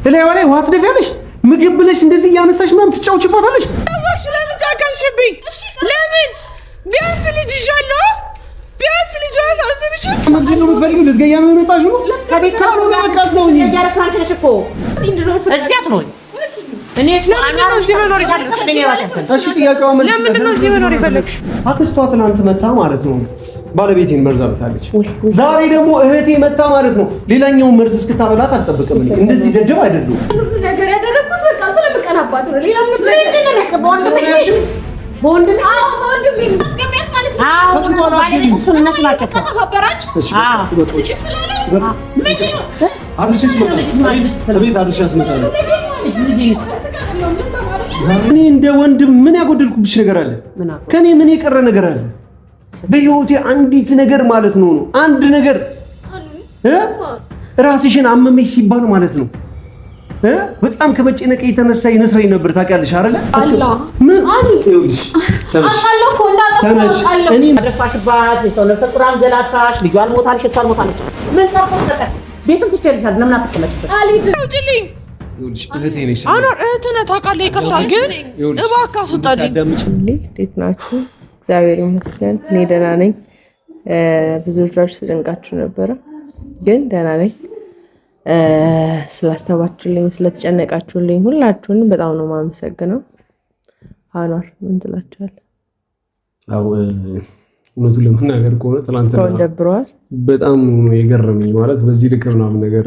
እላይዋ ላይ ውሃ ትደፊያለሽ ምግብ ብለሽ እንደዚህ እያነሳሽ ምናምን ትጫውችባታለሽ እባክሽ ለምን ጫካንሽብኝ ለምን ቢያንስ ልጅ ይዣለሁ ቢያንስ ልጅ ያሳዝንሽ ምንድን ነው የምትፈልጊው ልትገያ ነው የመጣሽው ከቤት ካልሆነ በቃ እዛው ነኝ ያደረግሽ አንቺ ነሽ እኮ እዚህ አትኖሪ እኔ ለምንድን ነው እዚህ መኖር የፈለግሽ እሺ ጥያቄዋ መልስ ለምንድን ነው እዚህ መኖር የፈለግሽ አክስቷ ትናንት መታ ማለት ነው ባለቤቴን መርዛ ብታለች ዛሬ ደግሞ እህቴ መታ ማለት ነው ሌላኛው መርዝ እስክታበላት አልጠብቅም እኔ እንደዚህ ደደብ አይደለም ነገር ያደረኩት በቃ ስለምቀናባት ነው ሌላ ምን በወንድም በወንድሜ ማስገቢያት ማለት ነው ከዚህ በኋላ አስገቢኝ እሱን እነሱ ናቸው እኮ ተባበራችሁ እሺ ልጅ ስላለ አድርሽሽ ቤት አድርሻት መጣለሁ እኔ እንደ ወንድም ምን ያጎደልኩብሽ ነገር አለ ከኔ ምን የቀረ ነገር አለ በህይወቴ አንዲት ነገር ማለት ነው አንድ ነገር ራስሽን አመመሽ ሲባል ማለት ነው በጣም ከመጨነቅ የተነሳ ይነስረኝ ነበር ታውቂያለሽ አይደለ አላህ ምን ይኸውልሽ አቃለው ኮንዳ አቃለው እኔ አደፋሽባት የሰው ነፍሰ ጡር አንገላታሽ ልጇ አልሞታልሽ እሷ አልሞታለች ምን ታቆጠቀ ቤትም ትችልሻል ለምን አትቀመጭበት አሊድ ውጪልኝ ይኸውልሽ እህቴ ነሽ አኖር እህትህ ነህ ታውቃለህ ይቅርታ ግን እባክህ አስወጣልኝ እንዴት ናችሁ እግዚአብሔር ይመስገን እኔ ደህና ነኝ ብዙ ልጆች ተጨንቃችሁ ነበረ ግን ደህና ነኝ ስላሰባችሁልኝ ስለተጨነቃችሁልኝ ሁላችሁንም በጣም ነው የማመሰግነው አኗር ምን ትላችኋለህ አው እውነቱን ለመናገር ከሆነ ትናንትና ደብሯል በጣም ነው የገረመኝ ማለት በዚህ ልክ ምናምን ነገር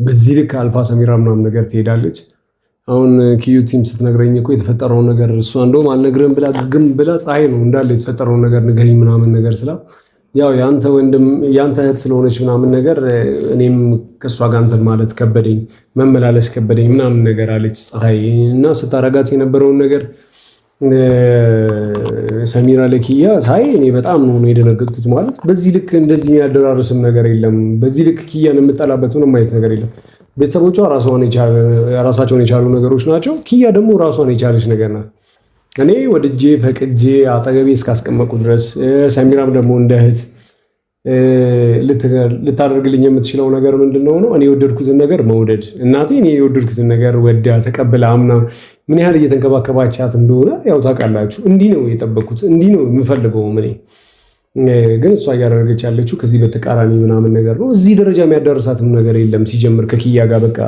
በዚህ ልክ አልፋ ሰሚራ ምናምን ነገር ትሄዳለች አሁን ኪዩቲም ስትነግረኝ እኮ የተፈጠረው ነገር እሷ እንደውም አልነግርህም ብላ ግም ብላ ፀሐይ ነው እንዳለ የተፈጠረው ነገር ንገሪኝ ምናምን ነገር ስላ ያው ያንተ ወንድም ያንተ እህት ስለሆነች ምናምን ነገር እኔም ከሷ ጋር እንትን ማለት ከበደኝ መመላለስ ከበደኝ ምናምን ነገር አለች ፀሐይ እና ስታረጋት የነበረውን ነገር ሰሚራ ለኪያ ሳይ እኔ በጣም ነው የደነገጥኩት ማለት በዚህ ልክ እንደዚህ የሚያደራርስም ነገር የለም በዚህ ልክ ኪያን የምጠላበት ምንም አይነት ነገር የለም ቤተሰቦቿ ራሳቸውን የቻሉ ነገሮች ናቸው ኪያ ደግሞ ራሷን የቻለች ነገር ናት እኔ ወድጄ ፈቅጄ አጠገቤ እስካስቀመጥኩ ድረስ ሰሚራም ደግሞ እንደ እህት ልታደርግልኝ የምትችለው ነገር ምንድነው ነው እኔ የወደድኩትን ነገር መውደድ እናቴ እኔ የወደድኩትን ነገር ወዳ ተቀብላ አምና ምን ያህል እየተንከባከባቻት እንደሆነ ያው ታውቃላችሁ እንዲህ ነው የጠበቅኩት እንዲህ ነው የምፈልገው እኔ ግን እሷ እያደረገች ያለችው ከዚህ በተቃራኒ ምናምን ነገር ነው እዚህ ደረጃ የሚያደርሳትም ነገር የለም ሲጀምር ከኪያ ጋር በቃ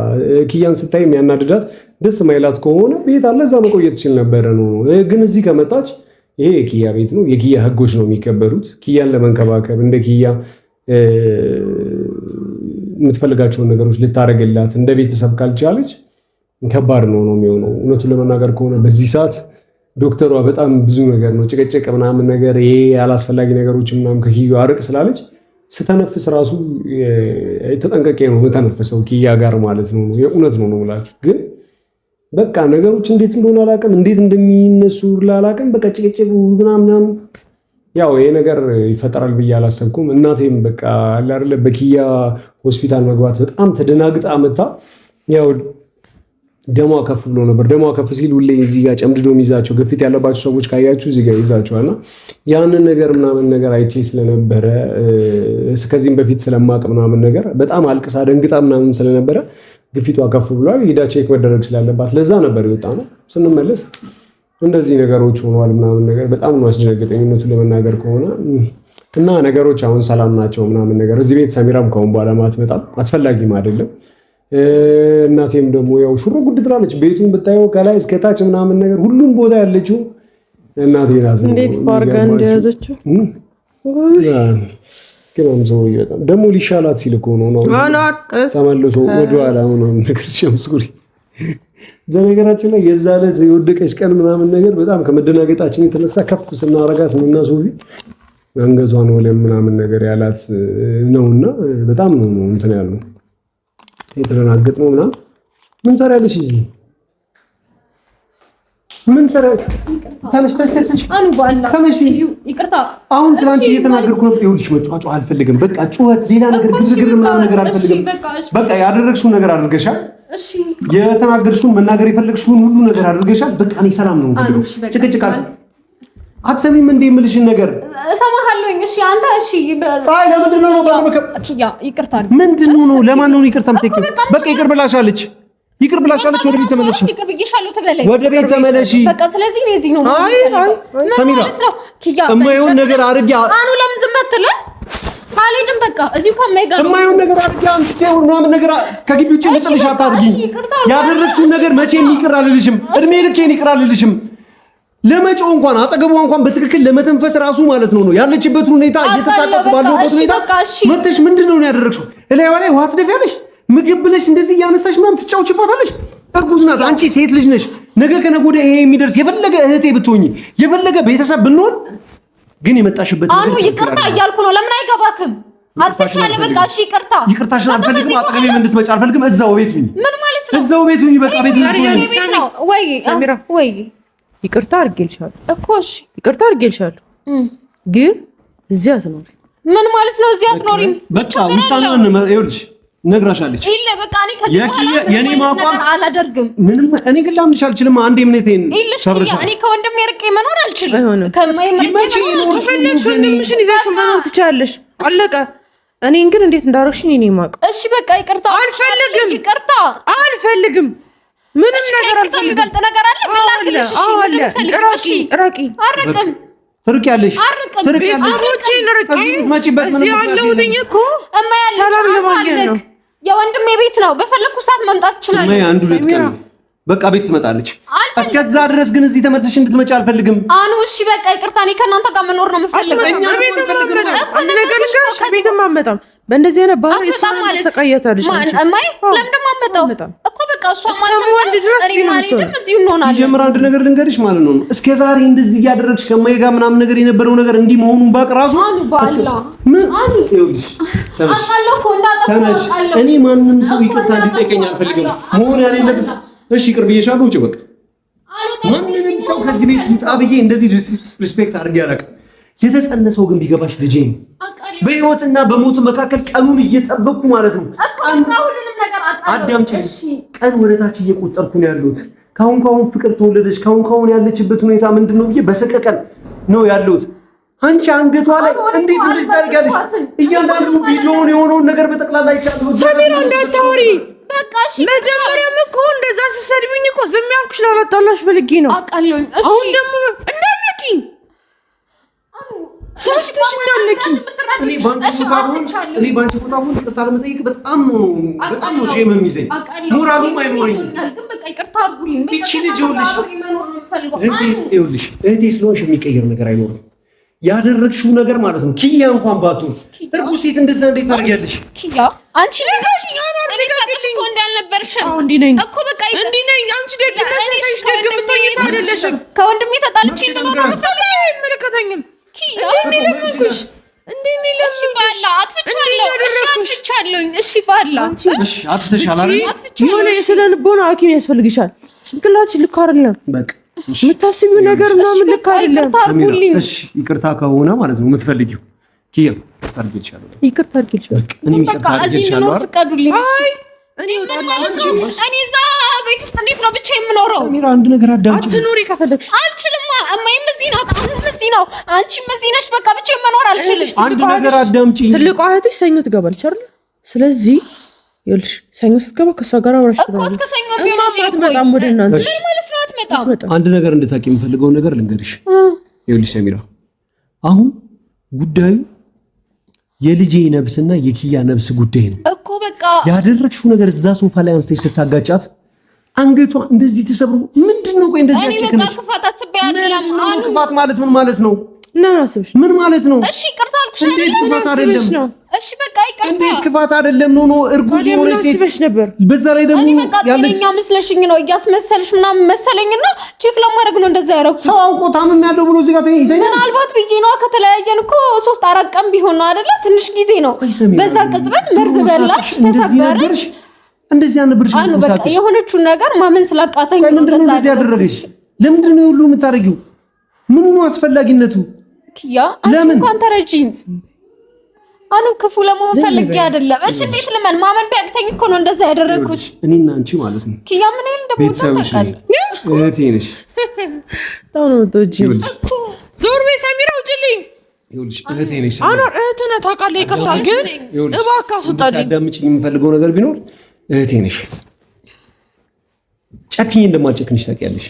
ኪያን ስታይ የሚያናድዳት ደስ ማይላት ከሆነ ቤት አለ እዛ መቆየት ትችል ነበር ነው ግን እዚህ ከመጣች ይሄ የኪያ ቤት ነው የኪያ ህጎች ነው የሚከበሩት ኪያን ለመንከባከብ እንደ ኪያ የምትፈልጋቸውን ነገሮች ልታረግላት እንደ ቤተሰብ ካልቻለች ከባድ ነው የሚሆነው እውነቱን ለመናገር ከሆነ በዚህ ሰዓት ዶክተሯ በጣም ብዙ ነገር ነው ጭቅጭቅ ምናምን ነገር ይሄ ያላስፈላጊ ነገሮች ምናምን ከኪያ አርቅ ስላለች ስተነፍስ ራሱ ተጠንቀቄ ነው የምተነፍሰው ኪያ ጋር ማለት ነው የእውነት ነው የምላችሁ ግን በቃ ነገሮች እንዴት እንደሆነ አላውቅም እንዴት እንደሚነሱ አላውቅም በቃ ጭቅጭቅ ምናምን ያው ይሄ ነገር ይፈጠራል ብዬ አላሰብኩም እናቴም በቃ አለ አይደለ በኪያ ሆስፒታል መግባት በጣም ተደናግጣ መታ ያው ደሟ ከፍ ብሎ ነበር ደሟ ከፍ ሲል ሁሌ እዚህ ጋር ጨምድዶ የሚይዛቸው ግፊት ያለባቸው ሰዎች ካያችሁ እዚህ ጋር ይዛቸዋልና ያንን ነገር ምናምን ነገር አይቼ ስለነበረ ከዚህም በፊት ስለማቅ ምናምን ነገር በጣም አልቅሳ ደንግጣ ምናምን ስለነበረ ግፊቷ ከፍ ብሏል ሄዳ ቼክ መደረግ ስላለባት ለዛ ነበር የወጣ ነው ስንመለስ እንደዚህ ነገሮች ሆነዋል ምናምን ነገር በጣም ነው አስደነገጠኝ እውነቱን ለመናገር ከሆነ እና ነገሮች አሁን ሰላም ናቸው ምናምን ነገር እዚህ ቤት ሰሚራም ከሆነ በኋላ ማትመጣም አስፈላጊም አይደለም እናቴም ደግሞ ያው ሽሮ ጉድ ትላለች ቤቱን ብታየው ከላይ እስከ ታች ምናምን ነገር ሁሉም ቦታ ያለችው እናቴ ናት እንዴት ፋርጋ እንደያዘችው ግን ሰው ይወጣ ደግሞ ሊሻላት ሲል እኮ ነው ተመልሶ ወደ ኋላ ነው ነገር ሸምስኩሪ በነገራችን ላይ የዛ ዕለት የወደቀች ቀን ምናምን ነገር በጣም ከመደናገጣችን የተነሳ ከፍ ስናረጋት ነውና ሶፊ አንገቷን ወለም ምናምን ነገር ያላት ነውና በጣም ነው እንትን ያለው የተደናገጥ ነው ምናምን ምን ሰራለሽ እዚህ ምን ሰራለሽ ተነስተሽ አኑ ባላ ተነሽ ይቅርታ አሁን ስላንቺ እየተናገርኩ ነው ይኸውልሽ መጫወጫው አልፈልግም በቃ ጩኸት ሌላ ነገር ግርግር ምናምን ነገር አልፈልግም በቃ ያደረግሽውን ነገር አድርገሻል እሺ የተናገርሽውን መናገር የፈለግሽውን ሁሉ ነገር አድርገሻል በቃ እኔ ሰላም ነው ጭቅጭቅ አትሰሚም እንደ የምልሽን ነገር እሰማሃለሁኝ እሺ አንተ እሺ ፀሐይ ለምንድን ነው ይቅርታ ምንድን ነው ለማን ነው ይቅርታ የምትጠይቂው በቃ ይቅር ብላሻለች ይቅር ብላሻለች። ወደ ቤት ተመለሺ። ይቅር ብዬሻለሁ ትበለኝ። ወደ ቤት ተመለሺ። በቃ ስለዚህ ነው እዚህ ነው። አይ ሰሚራ እማይሆን ነገር አድርጊ። አኑ ለምን ዝም አትልም? አልሄድም በቃ እዚሁ ከማይጋ እማይሆን ነገር አድርጊ። አንቺ ምናምን ነገር ከግቢ ውጭ ልጥልሽ አታድርጊ። ያደረግሽውን ነገር መቼም ይቅር አልልሽም። እድሜ ልኬን ይቅር አልልሽም። ለመጮህ እንኳን አጠገቧ እንኳን በትክክል ለመተንፈስ ራሱ ማለት ነው ያለችበት ሁኔታ እየተሳቀፍ ባለበት ሁኔታ መተሽ ምንድነው ያደረግሽው? እላይዋ ላይ ውሃ ትደፊያለሽ። ምግብ ብለሽ እንደዚህ እያነሳሽ ምናምን ትጫውችባታለሽ። እርጉዝ ናት። አንቺ ሴት ልጅ ነሽ። ነገ ከነገ ወዲያ ይሄ የሚደርስ የፈለገ እህቴ ብትሆኚ የፈለገ ቤተሰብ ብንሆን ግን የመጣሽበት አኑ ይቅርታ እያልኩ ነው። ለምን አይገባክም? አጥፍቻለሁ በቃ እሺ ይቅርታ። ይቅርታሽን አልፈልግም። አጠገቤም እንድትመጪ አልፈልግም። እዛው ቤት ሁኚ። ምን ማለት ነው? እዛው ቤት ሁኚ። በቃ ቤት ነው ወይ ወይ ይቅርታ አድርጌልሻለሁ እኮ እሺ ይቅርታ አድርጌልሻለሁ፣ ግን እዚህ አትኖሪ። ምን ማለት ነው? እዚህ አትኖሪም? በቃ ውሳኔውን ይኸውልሽ ነግራሻለች። ይለ በቃ እኔ ከዚህ በኋላ የኔ ማቋም አላደርግም። ምንም እኔ ግን ላምንሽ አልችልም። አንዴ እምነቴን ሰብረሻ። እኔ ከወንድሜ ርቄ መኖር አልችልም። ከፈለግሽ ወንድምሽን ይዘሽ መኖር ትችያለሽ። አለቀ። እኔን ግን እንዴት እንዳደረግሽኝ እኔ የማውቀው። እሺ በቃ ይቅርታ አልፈልግም። ይቅርታ አልፈልግም። ምንም ነገር አልፈልግም። የሚበልጥ ነገር አለ? ምን ላድርግልሽ? እሺ ራቂ። አርቅም ትርቂያለሽ። ቤተሰቦቼን ርቄ እዚህ ያለሁትኝ እኮ ሰላም ለማግኘት ነው። የወንድሜ ቤት ነው። በፈለኩ ሰዓት መምጣት እችላለሁ። አንዱ ቤት ቀን በቃ ቤት ትመጣለች። እስከዛ ድረስ ግን እዚህ ተመልሰሽ እንድትመጪ አልፈልግም። አኑ እሺ በቃ ይቅርታ። እኔ ከእናንተ ጋር መኖር ነው የምፈልገው። ቤትም አመጣም በእንደዚህ አይነት ባህሪ ሰው ተሰቃየታለሽ። እማይ ለምን ደሞ አመጣው እኮ በቃ እሷ ማለት እዚሁ እንሆናለን። ሲጀምር አንድ ነገር ልንገርሽ ማለት ነው። እስከ ዛሬ እንደዚህ እያደረግሽ ከማይ ጋር ምናምን ነገር የነበረው ነገር እንዲህ መሆኑን ባቅ ራሱ አኑ ባላ ምን ይኸውልሽ፣ ተነሽ። እኔ ማንም ሰው ይቅርታ እንዲጠይቀኝ አልፈልግም። መሆን ያለበት እሺ ይቅር ብዬሻለሁ። ውጪ በቃ ማንንም ሰው ከዚህ ቤት ውጣ ብዬ እንደዚህ ሪስፔክት አድርጌ አላውቅም። የተጸነሰው ግን ቢገባሽ ልጄ ነው። በህይወትና በሞት መካከል ቀኑን እየጠበቅኩ ማለት ነው። አዳምጪ። ቀን ወደታች እየቆጠርኩ ነው ያለሁት። ካሁን ፍቅር ተወለደች፣ ካሁን ያለችበት ሁኔታ ምንድነው ብዬ በሰቀቀን ነው ያለሁት። አንቺ አንገቷ ላይ እንዴት እንደዚህ ታደርጊያለሽ? እያንዳንዱ ቪዲዮውን የሆነውን ነገር በጠቅላላ አይቻለሁ። ሰሚራ እንዳታወሪ በቃ። እሺ መጀመሪያም እኮ እንደዛ ሲሰድብኝ እኮ ዝም ያልኩሽ ላላጣላሽ ፈልጌ ነው። አሁን ደግሞ እንዳነኪኝ ሳስተሽ እንዳነኪኝ እኔ ባንቺ ቦታ ሆኜ ይቅርታ ለመጠየቅ በጣም ነው ሼም የሚይዘኝ። ሞራሉም አይኖረኝም። እቺ ልጅ ይኸውልሽ እህቴ ስለሆንሽ የሚቀየር ነገር አይኖርም። ያደረግሽው ነገር ማለት ነው ኪያ እንኳን ባትሆን እርጉዝ ሴት እንደዛ እንዴት ታደርጊያለሽ? ኪያ አንቺ ልጅ እኮ እንዳልነበርሽም እንዲህ ነኝ እኮ በቃ እንዲህ ነኝ። አንቺ ደግነሽ ደግምቶኝ አይደለሽም። ከወንድሜ ተጣልቼ እንደሆነ መፈልግ አይመለከተኝም። ኪያ እንዴ ለምንኩሽ እንዴ እሺ ባላ አጥፍቻለሁ። እሺ ባላ እሺ አጥፍተሻል አይደል? የሆነ የስነ ልቦና ሐኪም ያስፈልግሻል። ጭንቅላትሽ ልክ አይደለም። በቃ የምታስቢው ነገር ምናምን ልክ አይደለም። እሺ ይቅርታ ከሆነ ማለት ነው የምትፈልጊው ኪያ ታርጌልሻለሁ። ይቅርታ አድርጊልሻለሁ። እኔም ይቅርታ አድርጌልሻለሁ። አይ እኔ እዛ ቤት ውስጥ እንዴት ነው ብቻ የምኖረው? ሰሚራ አንድ ነገር አዳምጪ። አትኖሪ ከፈለግሽ። አልችልም። እማዬም እዚህ ናት፣ አሁንም እዚህ ነው፣ አንቺም እዚህ ነሽ። በቃ ብቻ መኖር አልችልም። አንድ ነገር አዳምጪ። ትልቋ እህትሽ ሰኞ ትገባለች አይደል? ስለዚህ ይኸውልሽ ሰኞ ስትገባ ከእሷ ጋር አብራሽ እኮ እስከ ሰኞ ቢሆን እዚህ አትመጣም ወደ እናንተ። ምን ማለት ነው አትመጣም? አንድ ነገር እንድታቂ የምፈልገው ነገር ልንገርሽ። ይኸውልሽ ሰሚራ አሁን ጉዳዩ የልጄ ነብስና የኪያ ነብስ ጉዳይ ነው እኮ በቃ ያደረግሽው ነገር እዛ ሶፋ ላይ አንስተሽ ስታጋጫት አንገቷ እንደዚህ ተሰብሮ ምንድነው? ቆይ እንደዚህ ያጨከነሽ እኔ በቃ ክፋት አስቤ አይደለም። ክፋት ማለት ምን ማለት ነው? እና አስብሽ ምን ማለት ነው? እሺ ይቅርታ አልኩሽ አይደል? እንዴት ክፋት አይደለም? እሺ በቃ ይቅርታ። እንዴት ክፋት አይደለም? ኖ እርጉዝ ሆነሽ አስበሽ ነበር። በዛ ላይ ደግሞ ያለኛ መስለሽኝ ነው እያስመሰልሽ ምናምን መሰለኝና ቼክ ለማድረግ ነው እንደዛ ያደረኩት። ሰው አውቆ ታምም ያለው ብሎ እዚህ ጋር ተይኝ። ምናልባት ብዬ ነው ከተለያየን እኮ 3-4 ቀን ቢሆን ነው አይደለ? ትንሽ ጊዜ ነው። በዛ ቅጽበት መርዝ በላሽ፣ ተሰበረች። እንደዚህ ያነበርሽ አኑ በቃ የሆነችውን ነገር ማመን ስላቃተኝ ነው እንደዛ። እንደዚህ ያደረገሽ ለምንድን ነው ሁሉ የምታረጊው? ምን ነው አስፈላጊነቱ? ኪያ አንቺ እንኳን ተረጂኝ። አኑ ክፉ ለመሆን ፈልጌ አይደለም። እሺ እንዴት ልመን? ማመን ቢያቅተኝ እኮ ነው እንደዛ ያደረኩት። እኔና አንቺ ማለት ነው ኪያ ምን ያህል እንደምወዳት ታውቃለህ። እህቴ ነሽ። ታውኑ ቶጂ ዞር በይ ሰሚራ ውጪልኝ። ይኸውልሽ እህቴ ነሽ። አኖር እህቴ ነህ ታውቃለህ። ይቅርታ ግን እባክህ አስወጣልኝ። አዳምጪኝ። የምፈልገው ነገር ቢኖር እህቴ ነሽ። ጨክኜ እንደማልጨክንሽ ታውቂያለሽ።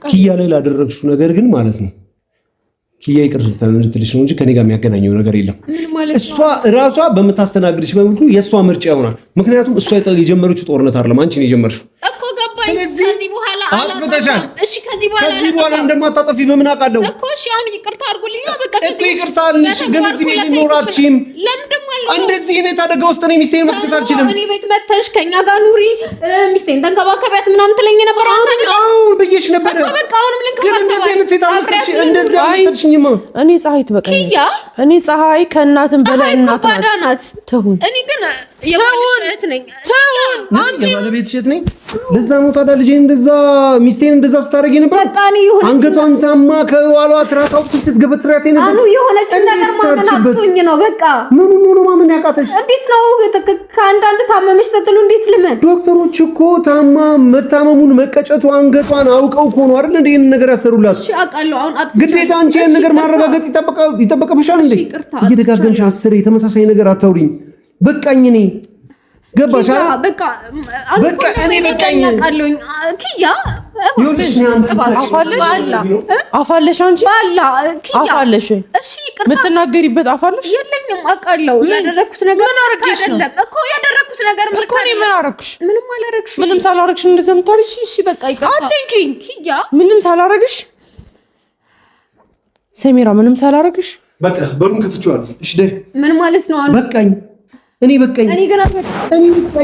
ኪያ ላይ ላደረግሽው ነገር ግን ማለት ነው ኪያ ይቅርታ ልትልሽ ነው እንጂ ከኔ ጋር የሚያገናኘው ነገር የለም። እሷ ራሷ በምታስተናግድሽ በሙሉ የእሷ ምርጫ ይሆናል። ምክንያቱም እሷ የጀመረችው ጦርነት አይደለም አንቺ ነው የጀመርሽው እኮ ገባኝ። ከዚህ በኋላ አጥፍተሻል። እሺ ከዚህ በኋላ እንደማታጠፊ በምን አውቃለሁ እኮ። እሺ አሁን ይቅርታ አድርጉልኝ ነው በቃ። ከዚህ ይቅርታ አልሽ ግን እዚህ ቤት ኖራችሁም እንደዚህ እኔ ታደጋ ውስጥ ነኝ። ሚስቴን መክተት አልችልም። እኔ ቤት መተሽ ከኛ ጋር ኑሪ ሚስቴን ተንከባከቢያት ምናምን ትለኝ ነበር። አሁን ብዬሽ ነበር እኮ በቃ አሁንም ልንከባከባት። እንደዚህ አይነት ሴት አልመሰልሽ እንደዚህ አልመሰልሽኝማ። እኔ ፀሐይ ትበቃኝ። እኔ ፀሐይ ከእናትም በላይ እናት ናት። ተሁን እኔ ግን የባልሽ እህት ነኝ። ተሁን አንቺ ባለቤትሽ እህት ነኝ። ለዛ ነው ታዲያ ልጄን እንደዛ ሚስቴን እንደዛ ስታረጊ ነበር። በቃ እኔ ይሁን አንገቷን ታማ ከኋሏ ትራስ አውጥተሽ ስትገበትራት ነበር። አኑ የሆነች ነገር ማመን አጥቶኝ ነው በቃ ምን ማመን ያቃተሽ? እንዴት ነው ከአንዳንድ ታመመሽ ስትሉ እንዴት ልመን? ዶክተሮች እኮ ታማ መታመሙን መቀጨቱ አንገቷን አውቀው እኮ ነው አይደል እንዴ ይሄን ነገር ያሰሩላት። እሺ አውቃለሁ። አሁን ግዴታ አንቺ ይሄን ነገር ማረጋገጥ ይጠበቅብሻል እንዴ? እየደጋገምሽ አስሬ ተመሳሳይ ነገር አታውሪኝ። በቃኝ እኔ ገባሽ አይደል? በቃ እኔ በቃኝ አውቃለሁኝ። ኪያ አፋለሽ አንቺ አፋለሽ። እሺ ይቅርታ የምትናገሪበት አፋለሽ የለኝም አውቃለሁ። ያደረኩት ነገር አይደለም እኮ ያደረኩት ነገር ምን እኮ ምን አረግሽ? ምንም አላረግሽ። ምንም ሳላረግሽ እንደዛ የምታልሽ? እሺ በቃ ይቅርታ አትንኪኝ ኪያ። ምንም ሳላረግሽ ሰሚራ፣ ምንም ሳላረግሽ በቃ በሩን ከፍቼዋለሁ። እሺ ደይ ምን ማለት ነው? በቃኝ እኔ በቃኝ። እኔ ግን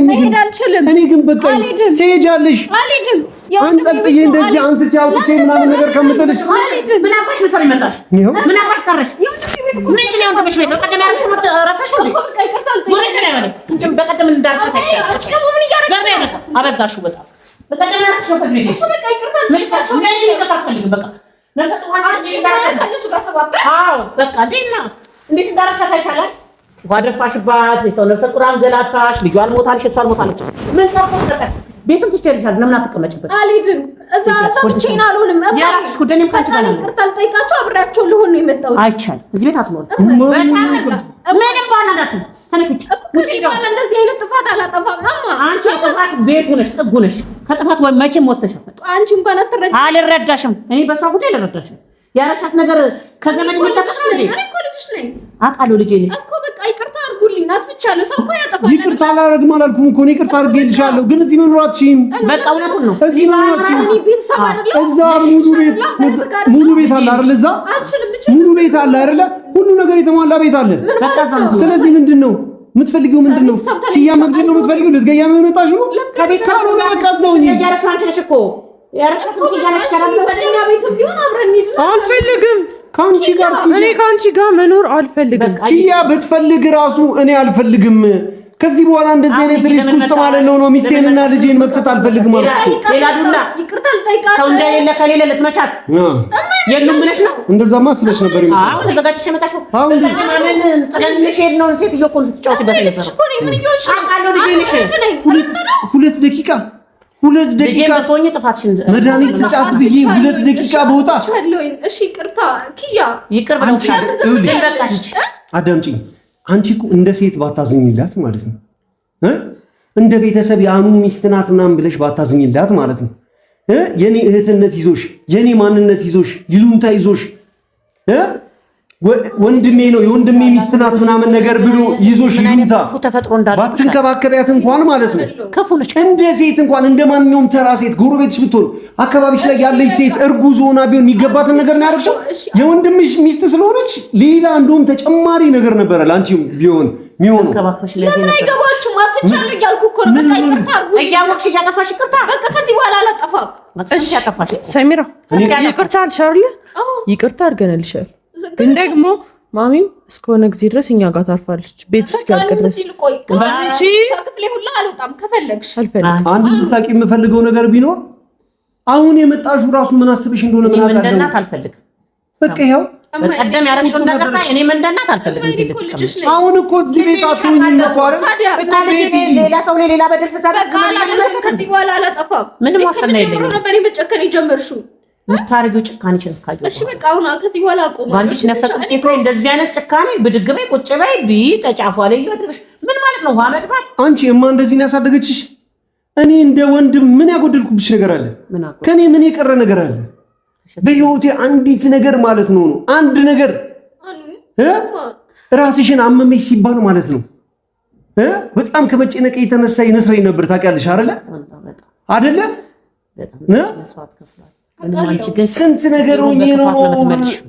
መሄድ አልችልም። እኔ ግን በቃኝ። ትሄጃለሽ። አልሄድም። አንጠልጥዬ እንደዚህ አንስቼ አውጥቼ ምናምን ነገር ከምትልሽ ምን አባሽ መሰለኝ መጣሽ? ምን አባሽ ቀረሽ? ምንድን ነው አንተሽ ቤት በቀደም ያልሽ ረሳሽ እንዴ? ዞሬ ተናገረ እንትን በቀደም እንዳልሽ ታቻለሽ። ምን እያረግሽ አበዛሽው በጣም በቀደም ያልሽ ነው ከዚህ ቤት በቃ ይቅርታ መልሳችሁ ምን ይከፋፈልግ በቃ ነፍሰ ዋሳች ከነሱ ጋር ተባበረ። አዎ በቃ ዲና እንዴት እንዳረግሽ ታቻለሽ? ዋደፋሽባት የሰው ነፍሰ ጡር አንገላታሽ። ልጇ አልሞታልሽ እሷ አልሞታለች። ምን ታቆጣጣ ቤቱን ትችልሻል። ለምን አትቀመጭበት? አልሄድም። እዛ ብቻዬን አልሆንም። ያራስሽ ጉዳይም ካንቺ ይቅርታ ልጠይቃቸው አብሬያቸው ልሆን ነው የመጣሁት። አይቻልም። እዚህ ቤት አትኖርም። ምንም ባላላት ተነሽ ውጭ። ከዚህ በኋላ እንደዚህ አይነት ጥፋት አላጠፋም። አንቺ ጥፋት ቤቱ ነሽ፣ ጥጉ ነሽ። ከጥፋት ወይ መቼም ወጥተሻል። አንቺ እንኳን አልረዳሽም። እኔ በሷ ጉዳይ አልረዳሽም። ያራሻት ነገር ከዘመድ መጣጣሽ ነው እንዴ? እኔ እኮ ልጅሽ ነኝ አውቃለሁ። ልጄ ነኝ እኮ በቃ ይቅርታ አድርጉልኝ። አጥፍቻለሁ። ሰው እኮ ያጠፋል። ይቅርታ አላደርግም አላልኩም እኮ እኔ ይቅርታ አድርጌልሻለሁ። ግን እዚህ መኖራችሁም በቃ እውነቱን ነው። እዚህ መኖራችሁም እኔ ቤተሰብ አይደለም። እዛ ሙሉ ቤት አለ አይደል? እዛ ሙሉ ቤት አለ አይደል? ሁሉ ነገር የተሟላ ቤት አለ። በቃ ስለዚህ ምንድነው የምትፈልጊው? ምንድነው ኪያ መግደል ነው የምትፈልጊው? ልትገያ ነው የመጣሽው ነው? ከቤት ካልሆነ በቃ እዛውኝ ያረሻ አንቺ ነሽ እኮ አልፈልግም ከአንቺ ጋር እኔ ከአንቺ ጋር መኖር አልፈልግም። ኪያ ብትፈልግ ራሱ እኔ አልፈልግም። ከዚህ በኋላ እንደዚህ አይነት ሪስክ ውስጥ ማለት ነው ሚስቴንና ልጄን መክተት አልፈልግም ማለት ነው። ሌላ ዱላ ይቅርታ ልጠይቃት ሰው እንደሌለ ከሌለ ልትመቻት የሉም ብለሽ ነው እንደዛማ ስለሽ ነበር ይመስል። አሁን ተዘጋጅሽ መጣሽው። አሁን ማንን ጥለንሽ ሄድ ነው ሴትዮ እኮ ስትጫወትበት ነበር እኮ ነው። ምን ይሆንሽ አውቃለሁ። ልጄ ነሽ 2 ደቂቃ 2 ደቂቃ ተቆኝ ጥፋትሽን መድኃኒት ስጫት ብዬ 2 ደቂቃ ቦታ እሺ ይቅርታ ኪያ ይቅር ብለውሻል። አዳምጪኝ። አንቺ እኮ እንደ ሴት ባታዝኝላት ማለት ነው እንደ ቤተሰብ ያኑ ሚስት ናት ምናምን ብለሽ ባታዝኝላት ማለት ነው የኔ እህትነት ይዞሽ የኔ ማንነት ይዞሽ ይሉንታ ይዞሽ ወንድሜ ነው የወንድሜ ሚስት ናት ምናምን ነገር ብሎ ይዞሽ ይሉንታ ባትንከባከቢያት እንኳን ማለት ነው እንደ ሴት እንኳን እንደ ማንኛውም ተራ ሴት ጎረቤትሽ ብትሆን አካባቢሽ ላይ ያለች ሴት እርጉዝ ሆና ቢሆን የሚገባትን ነገር ነው ያደረግሽው። የወንድምሽ ሚስት ስለሆነች ሌላ እንደውም ተጨማሪ ነገር ነበረ ላንቺ ቢሆን የሚሆነው። ለምን አይገባችሁም? አጥፍቻለሁ እያልኩ እኮ ነው። በቃ ይቅርታ አድርጉ። እያወቅሽ እያጠፋሽ ይቅርታ። በቃ ከዚህ በኋላ አላጠፋም። እሺ ያጠፋሽ ሰሚራ ይቅርታ አልሻርለ ይቅርታ አድርገናልሻል። ግን ደግሞ ማሚም እስከሆነ ጊዜ ድረስ እኛ ጋር ታርፋለች። ቤት ውስጥ ያልቀረስ አንቺ ከክፍሌ ሁላ አልወጣም። ከፈለግሽ አልፈልግም። አንድ ልታቂ የምፈልገው ነገር ቢኖር አሁን የመጣሹ ራሱ ምን አስበሽ እንደሆነ ምን አላደረገ እንደናት አልፈልግም። በቃ ይሄው በቀደም ያረግሽው ነገር ሳይ እኔ ምን እንደናት አልፈልግም። እዚህ ልትቀመጭ አሁን እኮ እዚህ ቤት አትሆኝም እኮ አይደል? እና ቤት ሌላ ሰው ሌላ በደል ስታደርግ ከዚህ በኋላ አላጠፋም። ምንም ዋስትና የለኝም ነበር የመጨከን የጀመርሽው ምታረጊው ጭካኔ ጭካኔ። እሺ በቃ አሁን ከዚህ በኋላ አቆም። ባንዲሽ ነፍሰ ጡር ሴት ላይ እንደዚህ አይነት ጭካኔ ብድግ በይ ቁጭ በይ ቢ ተጫፏ ላይ ይወድሽ ምን ማለት ነው? ውሃ መጥፋት። አንቺ እማ እንደዚህ ነው ያሳደገችሽ? እኔ እንደ ወንድም ምን ያጎደልኩብሽ ነገር አለ? ከኔ ምን የቀረ ነገር አለ? በህይወቴ አንዲት ነገር ማለት ነው አንድ ነገር ራስሽን አመመሽ ሲባል ማለት ነው በጣም ከመጨነቅ የተነሳ ይነስረኝ ነበር። ታውቂያለሽ አይደለ? ስንት ነገር ሆኜ ነው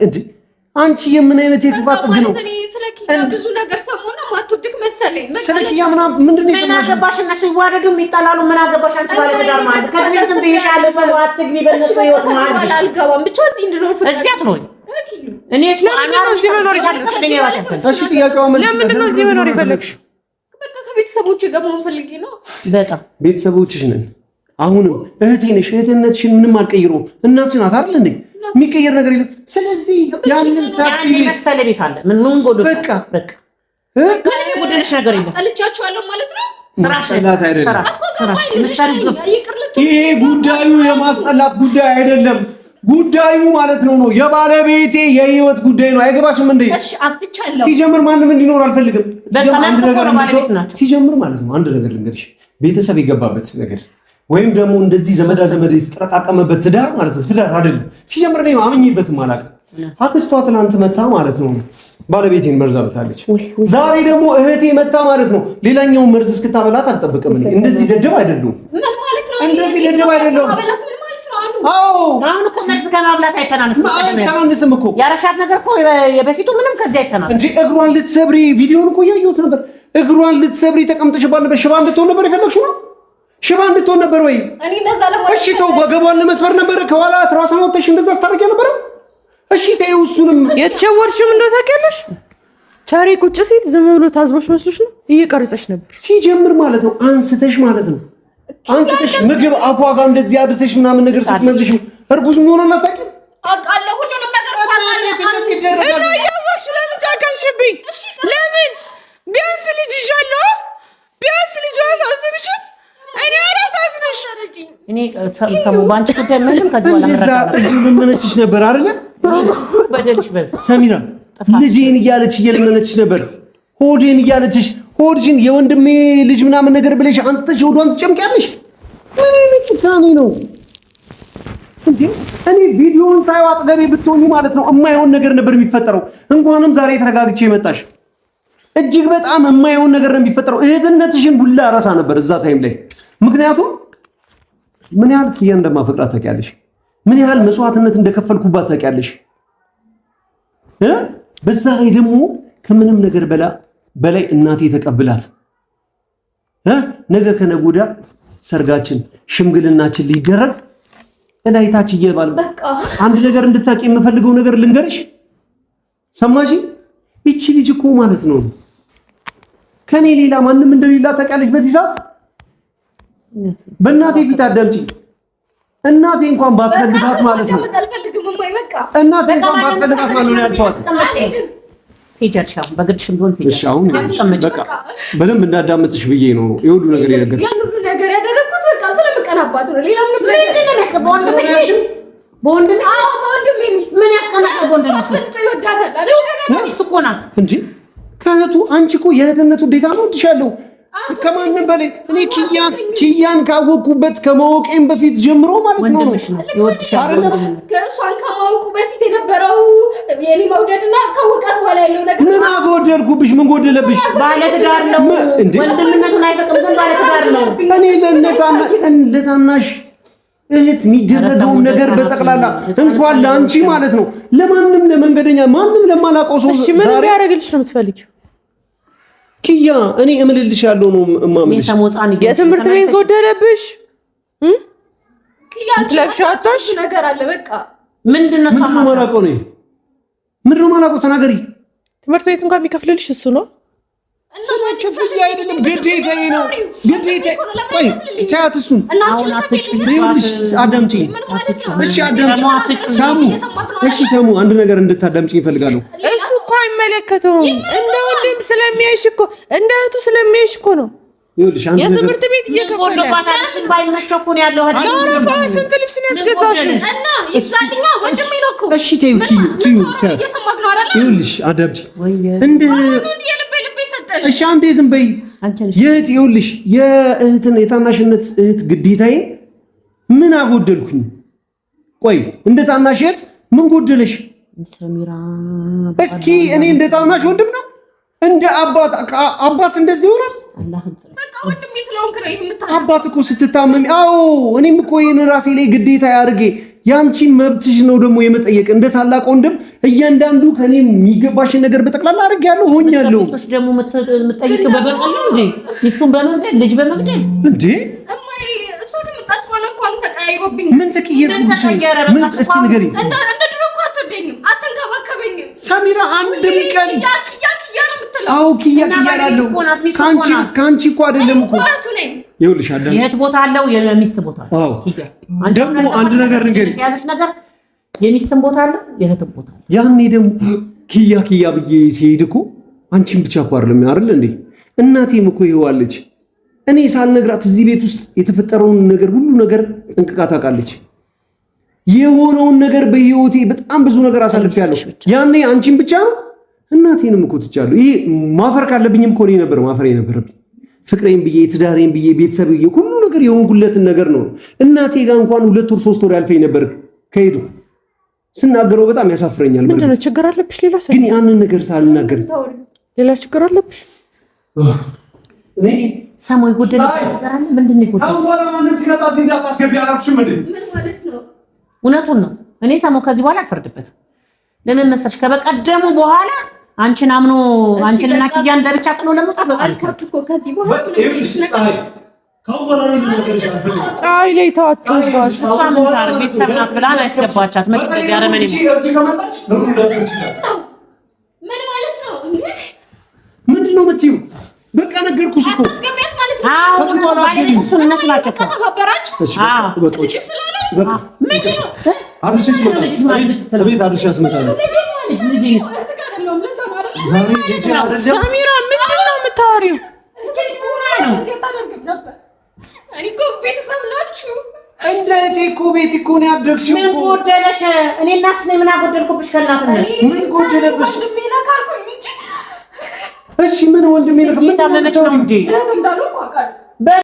እንዴ? አንቺ የምን አይነት የክፋት ጥግ ነው? ብዙ ነገር ሰሞኑን ማትወድቅ መሰለኝ። ስለኪያ ምንድን ነው የሰማሽ? አገባሽ እነሱ ይዋደዱ የሚጣላሉ። ምን አገባሽ አንቺ ባለ ትዳር ማለት ከዚህ ስም ብዬሻለሁ። ሰው አትግቢ በእነሱ ህይወት ማለት አልገባም። ብቻ እዚህ እንድኖር ፍቅር እዚያ ነው እኔ እዚህ መኖር ይፈልግሽ? እሺ ጥያቄው ማለት ለምንድን ነው እዚህ መኖር ይፈልግሽ? በቃ ከቤተሰቦቼ ጋር መሆን ፈልጌ ነው። በጣም ቤተሰቦችሽ ነን። አሁንም እህቴ ነሽ። እህትነትሽን ምንም አልቀይረውም። እናትሽ ናት አይደል እንዴ? የሚቀየር ነገር የለም። ስለዚህ ያንን ሳፊ መሰለ ቤት አለ። ምን ጎዶሽ? በቃ ከኔ ጎደለሽ ነገር የለም። አስጠልቻችኋለሁ ማለት ነው። ማስጠላት አይደለም። ይሄ ጉዳዩ የማስጠላት ጉዳይ አይደለም። ጉዳዩ ማለት ነው የባለቤቴ የህይወት ጉዳይ ነው። አይገባሽም እንዴ? እሺ አጥፍቻለሁ። ሲጀምር ማንም እንዲኖር አልፈልግም። ሲጀምር ማለት ነው አንድ ነገር ልንገርሽ፣ ቤተሰብ የገባበት ነገር ወይም ደግሞ እንደዚህ ዘመዳ ዘመድ የተጠቃቀመበት ትዳር ማለት ነው ትዳር አይደለም። ሲጀምር ነው አምኜበትም አላውቅም። አክስቷ ትናንት መታ ማለት ነው ባለቤቴን መርዛ በታለች። ዛሬ ደግሞ እህቴ መታ ማለት ነው ሌላኛውን መርዝ እስክታበላት አልጠብቅም። እንደዚህ ደደብ አይደለም። ምን ማለት ነው? እንደዚህ ደደብ አይደለም። አዎ አሁን እኮ መርዝ ከማብላት አይተናነስም እኮ ያረሻት ነገር እኮ የበፊቱ ምንም ከዚህ አይተናነስም እንጂ እግሯን ልትሰብሪ ቪዲዮን እኮ እያየሁት ነበር። እግሯን ልትሰብሪ ተቀምጠሽባት ነበር። ሽባ እንድትሆን ነበር የፈለግሽው ነው? ሽባ እንድትሆን ነበር ወይ? እሺ ተው፣ ወገቧን ለመስበር ነበር። ከኋላ ትራሷን ወጥተሽ እንደዛ አስታርቂያ ነበር። እሺ ተይው። እሱንም የተሸወርሽም እንደው ታውቂያለሽ። ቻሪ ቁጭ ሲል ዝም ብሎ ታዝቦሽ መስሎሽ ነው? እየቀረጸሽ ነበር ሲጀምር ማለት ነው። አንስተሽ ማለት ነው አንስተሽ ምግብ አፏ ጋር እንደዚህ አድርሰሽ ምናምን ነገር ስትመልሽ እርጉዝ መሆኗን አታውቂም? አውቃለሁ። ሁሉንም ነገር ታውቃለህ። እና ያወቅሽ ለምን ጫካሽብኝ? ለምን? ቢያንስ ልጅ ይዣለሁ። ቢያንስ ልጅ አሳዝንሽም። እኔ አላሳዝንሽ። እኔ ሰሙ ባንቺ ጉዳይ ምንም ከዚህ በኋላ መረዳት ለምነችሽ ነበር አይደል? በደልሽ በዛ ሰሚራ ልጄን እያለች እየለመነችሽ ነበር። ሆዴን እያለችሽ ሆድሽን የወንድሜ ልጅ ምናምን ነገር ብለሽ አንተሽ ሆዷን ትጨምቂያለሽ። ምን ጭካኔ ነው እንዴ? እኔ ቪዲዮውን ሳይው አጠገቤ ብትሆኚ ማለት ነው የማይሆን ነገር ነበር የሚፈጠረው። እንኳንም ዛሬ ተረጋግቼ መጣሽ። እጅግ በጣም የማይሆን ነገር ነው የሚፈጠረው። እህትነትሽን ሁላ ረሳ ነበር እዛ ታይም ላይ። ምክንያቱም ምን ያህል ኪያ እንደማፈቅራት ታውቂያለሽ። ምን ያህል መስዋዕትነት እንደከፈልኩባት ታውቂያለሽ። በዛ ላይ ደግሞ ከምንም ነገር በላይ እናቴ ተቀብላት ነገ ከነገ ወዲያ ሰርጋችን ሽምግልናችን ሊደረግ እላይታች እየባለ በቃ አንድ ነገር እንድታቂ የምፈልገው ነገር ልንገርሽ። ሰማሽ? እቺ ልጅ እኮ ማለት ነው ከኔ ሌላ ማንም እንደሌላ ታውቂያለሽ። በዚህ ሰዓት በእናቴ ፊት አዳምጪ። እናቴ እንኳን ባትፈልጋት ማለት ነው እናቴ እንኳን ባትፈልጋት ማለት ነው ያልተዋት ቴጀርሻው በግድሽም ቢሆን ቴጀር። እሺ አሁን በቃ በደንብ እንዳዳምጥሽ ብዬ ነው የሁሉ ነገር ያደረግኩት። ያን ሁሉ ነገር ያደረኩት በቃ ስለምቀናባት ነው። ሌላ ምንም ነገር በወንድሜ ሚስት ምን ያስቀናል? በወንድሜ ይወዳታል አይደል? ሚስት እኮ ናት እንጂ ከእህቱ አንቺ እኮ የእህትነቱ ውዴታ ነው እወድሻለሁ ከማንም በላይ እኔ ኪያን ካወቅኩበት ከማወቄም በፊት ጀምሮ ማለት ነው ይወድሻል። ከእሷን ከማወቁ በፊት የነበረው የኔ መውደድና ካወቃት በኋላ ያለው ነገር ምን አጎደልኩብሽ? ምን ጎደለብሽ? ባለ ትዳር ነው ወንድምነቱን አይፈቅም። ግን ባለ ትዳር ነው። እኔ ለታናሽ እህት የሚደረገው ነገር በጠቅላላ እንኳን ለአንቺ ማለት ነው ለማንም ለመንገደኛ ማንም ለማላውቀው ሰው እሺ ምን እንዲያደርግልሽ ነው የምትፈልጊው? ኪያ እኔ እምልልሽ ያለው ነው እማምልሽ። የትምህርት ቤት ጎደለብሽ? ኪያ ትለብሺው አጣሽ ነገር አለ። በቃ ምንድነው ማላውቀው ነው? ምንድነው ማላውቀው? ተናገሪ። ትምህርት ቤት እንኳን የሚከፍልልሽ እሱ ነው? ስለ ክፍያ አይደለም ግዴታዬ ነው። ግዴታዬ ቆይ ቻት እሱን ይኸውልሽ አዳምጪኝ። እሺ አዳምጪኝ ሳሙ። እሺ ሳሙ አንድ ነገር እንድታዳምጪኝ እፈልጋለሁ። እሱ እኮ አይመለከተውም። እንደ ወንድም ስለሚያይሽ እኮ እንደ እህቱ ስለሚያይሽ እኮ ነው። ይኸውልሽ አንድ ነገር የትምህርት ቤት እየከፈለ ባታሽን ባይመቸው እኮ ነው ያለው። ለአረፋ ስንት ልብስ ነው ያስገዛሽ? እና ይሳልኛ ወንድሜ ነው እኮ። እሺ ተይው ትዩ ይኸውልሽ አዳምጪኝ እንደ እሺ አንዴ ዝም በይ። የእህት ይኸውልሽ የእህትን የታናሽነት እህት ግዴታዬ ምን አጎደልኩኝ? ቆይ እንደ ታናሽ እህት ምን ጎደለሽ? ሰሚራ እስኪ እኔ እንደ ታናሽ ወንድም ነው እንደ አባት እንደዚህ ይሆናል? በቃ ወንድሜ ስለሆንክ ነው የምታውቀው። አባት እኮ ስትታመሚ እኔም እኮ ይሄን ራሴ ላይ ግዴታ ያርጌ ያንቺ መብትሽ ነው ደግሞ የመጠየቅ እንደ ታላቅ ወንድም እያንዳንዱ ከኔ የሚገባሽን ነገር በጠቅላላ አድርጌያለሁ ሆኛለሁ። እሱ ደግሞ የምትጠይቂው በበቀል ነው እንዴ? እሱን በመግደል ልጅ በመግደል እንዴ? እማዬ እሱ ተመጣጣ ሆነ እንኳን ተቀያይሮብኝ ምን ተቀየርኩሽ? ምን እስኪ ንገሪኝ። እንደ ድሮ እኮ አትወደኝም፣ አትንከባከበኝም። ሰሚራ አንድም ቀን ኪያ ነው የምትለው። አዎ ኪያ እላለሁ። ካንቺ እኮ አይደለም እኮ ይኸውልሽ አዳም የት ቦታ አለው የሚስት ቦታ አለው። አዎ ደግሞ አንድ ነገር ንገሪኝ። ያለሽ ነገር የሚስትም ቦታ አለው የእህትም ቦታ አለው። ያኔ ደግሞ ኪያ ብዬ ሲሄድ እኮ አንቺን ብቻ እኮ አይደለም አይደል እንዴ? እናቴም እኮ ይኸዋለች። እኔ ሳልነግራት እዚህ ቤት ውስጥ የተፈጠረውን ነገር ሁሉ ነገር ጠንቅቃ ታውቃለች። የሆነውን ነገር በህይወቴ በጣም ብዙ ነገር አሳልፌያለሁ። ያኔ አንቺን ብቻ ነው እናቴንም እኮ ትቻለሁ። ይሄ ማፈር ካለብኝም እኮ ነው ነበር ማፈር የነበረብኝ። ፍቅሬን ብዬ ትዳሬን ብዬ ቤተሰብ ብዬ ሁሉ ነገር የሆንኩለትን ነገር ነው። እናቴ ጋር እንኳን 2 ወር 3 ወር ያልፈኝ ነበር ከሄዱ ስናገረው በጣም ያሳፍረኛል። ምንድን ነው ችግር አለብሽ? ሌላ ሰው ግን ያንን ነገር ሳልናገር ሌላ ችግር አለብሽ? እኔ ሰሞይ ጎደለ ነገር አለ። ምንድን ነው ጎደለ? ታውቃላ ማንም ሲመጣ እዚህ እንዳታስገቢ አላልኩሽም እንዴ? ምን ማለት ነው? እውነቱን ነው። እኔ ሰሞይ ከዚህ በኋላ አልፈርድበትም። ለምን መሰለሽ ከበቀደሙ በኋላ አንቺን አምኖ አንቺንና ኪያን ለብቻ ጥሎ ለመውጣት በቃ አልኳችሁ እኮ ከዚህ በኋላ ፀሐይ ላይ ተዋጥቶባሽ እሷ ምን ታርግ? ቤተሰብ ናት ብላ ያስገባቻት መጥቶ ያረመኔ ምን ማለት ነው? ምንድን ነው የምትይው? በቃ ነገርኩሽ እኮ አስገቢያት ማለት ነው። ከዚህ በኋላ አስገቢ። እሱ እነሱ ናቸው እኮ ተባበራችሁ። እሺ በቃ ልጅ ስላለው በቃ ምንድን ነው አብሽሽ ቤት አድርሻት እመጣለሁ። ዛሬ ልጅ አይደለም ሰሚራ ምንድን ነው የምታወሪው? እኔ እኮ ቤተሰብ ናችሁ። እንደ እቴ እኮ ቤት እኮ ነው ያደግሽው ምን እኮ። ጎደለሽ? እኔ እናትሽ ነኝ። ምን አጎደልኩብሽ? ከእናትነት ምን ጎደለብሽ? ወንድሜ ነካልኩኝ እንጂ እሺ ምን ወንድሜ ነካ? ምን ታመመች ነው እንዴ? እንዳሉ